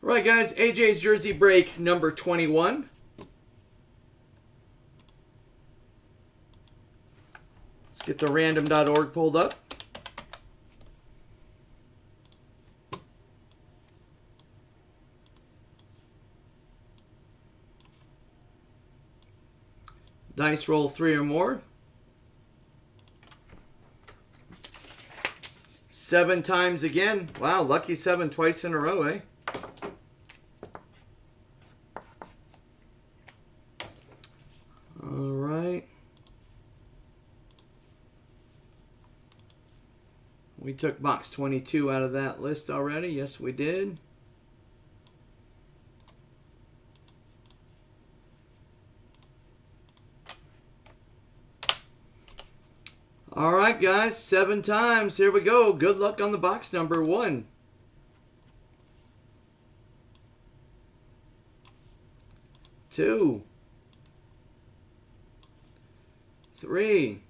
All right, guys, AJ's jersey break number 21. Let's get the random.org pulled up. Dice roll 3 or more. 7 times again. Wow, lucky 7 twice in a row, eh? All right. We took box 22 out of that list already. Yes, we did. All right, guys, 7 times. Here we go. Good luck on the box number 1. 2, 3,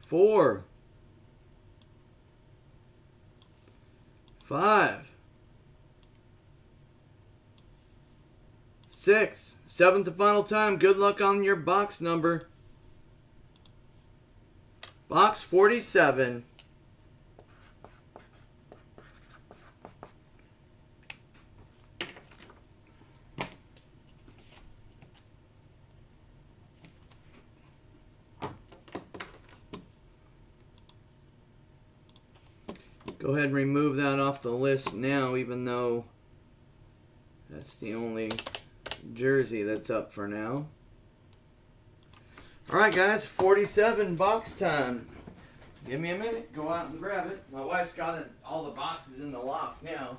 4, 5, 6. 7th and final time. Good luck on your box number. Box 47. Go ahead and remove that off the list now, even though that's the only jersey that's up for now. All right, guys, 47 box time. Give me a minute. Go out and grab it. My wife's got it, all the boxes in the loft now.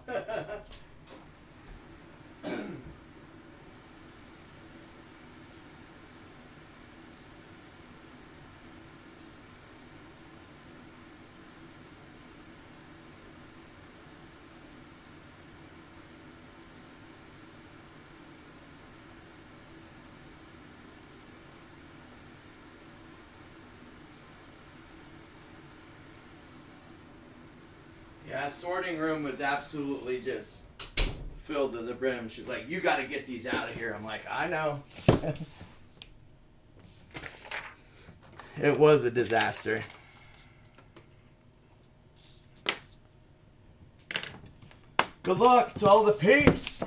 Yeah, sorting room was absolutely just filled to the brim. She's like, you got to get these out of here. I'm like, I know. It was a disaster. Good luck to all the peeps.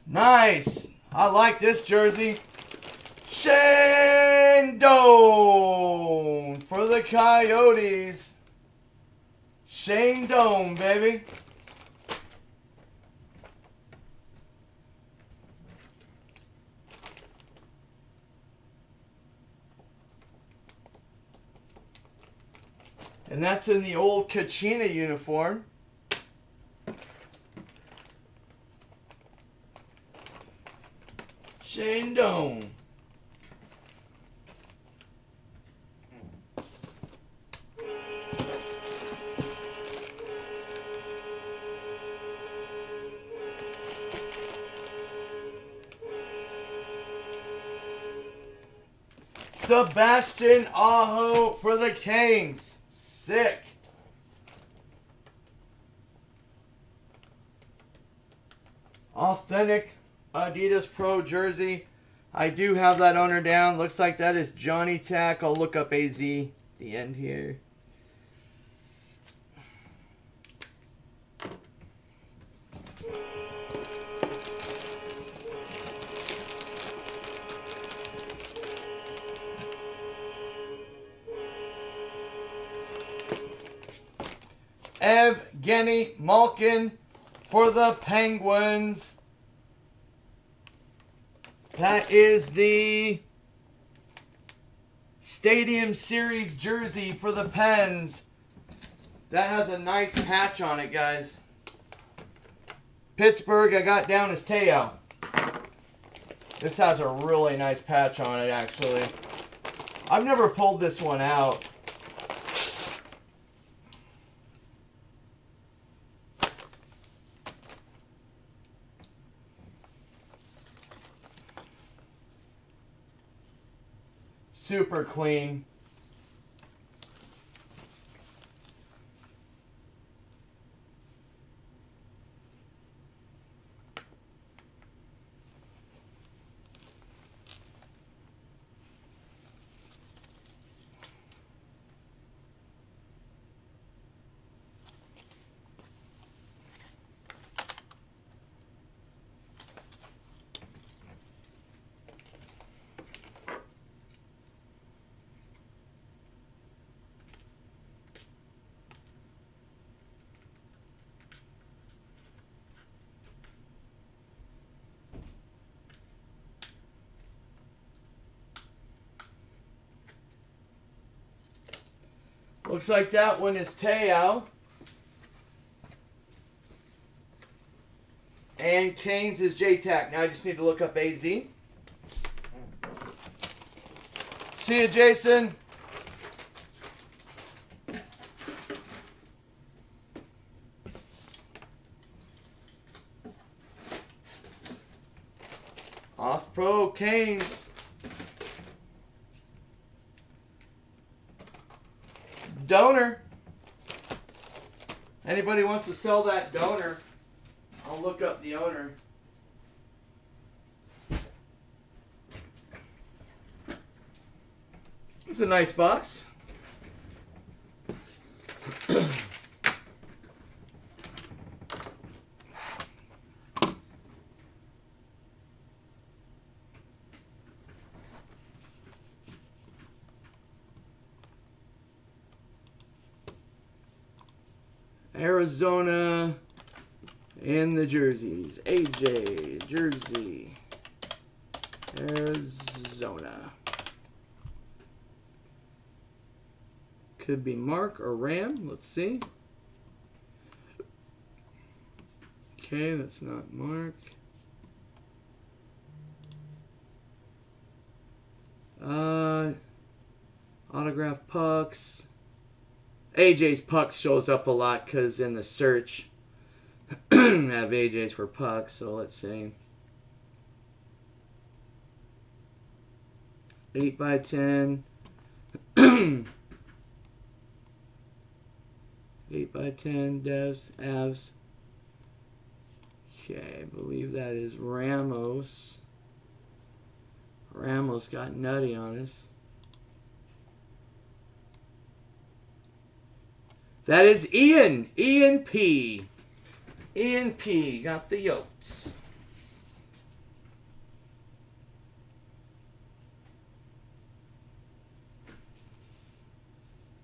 Nice. I like this jersey. Shane Doan for the Coyotes. Shane Doan, baby. And that's in the old Kachina uniform. Shane Doan. Sebastian Aho for the Canes. Sick. Authentic Adidas Pro jersey. I do have that owner down. Looks like that is Johnny Tack. I'll look up AZ at the end here. Evgeny Malkin for the Penguins. That is the Stadium Series jersey for the Pens. That has a nice patch on it, guys. Pittsburgh, I got down as Teo. This has a really nice patch on it, actually. I've never pulled this one out. Super clean. Looks like that one is Te'o. And Canes is JTAC. Now I just need to look up AZ. See you, Jason. Off Pro Canes. Donor. Anybody wants to sell that donor, I'll look up the owner. It's a nice box. Arizona and the jerseys. AJ jersey. Arizona. Could be Mark or Ram. Let's see. Okay, that's not Mark. Autograph pucks. AJ's pucks shows up a lot because in the search I have AJ's for pucks, so let's see. 8x10. 8x10 devs, Avs. Okay, I believe that is Ramos. Ramos got nutty on us. That is Ian. Ian P. Ian P. Got the Yotes.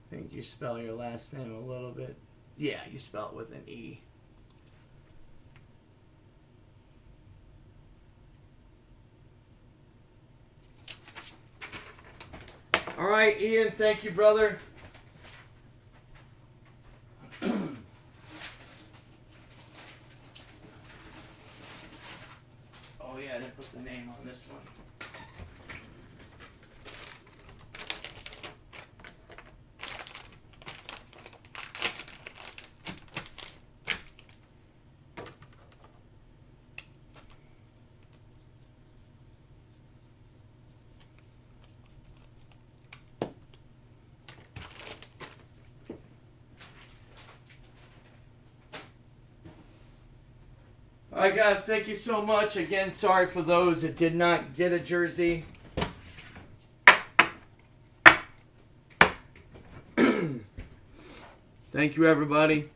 I think you spell your last name a little bit. Yeah, you spell it with an E. All right, Ian. Thank you, brother. Oh yeah, I didn't put the name on this one. Alright guys, thank you so much. Again, sorry for those that did not get a jersey. Thank you everybody.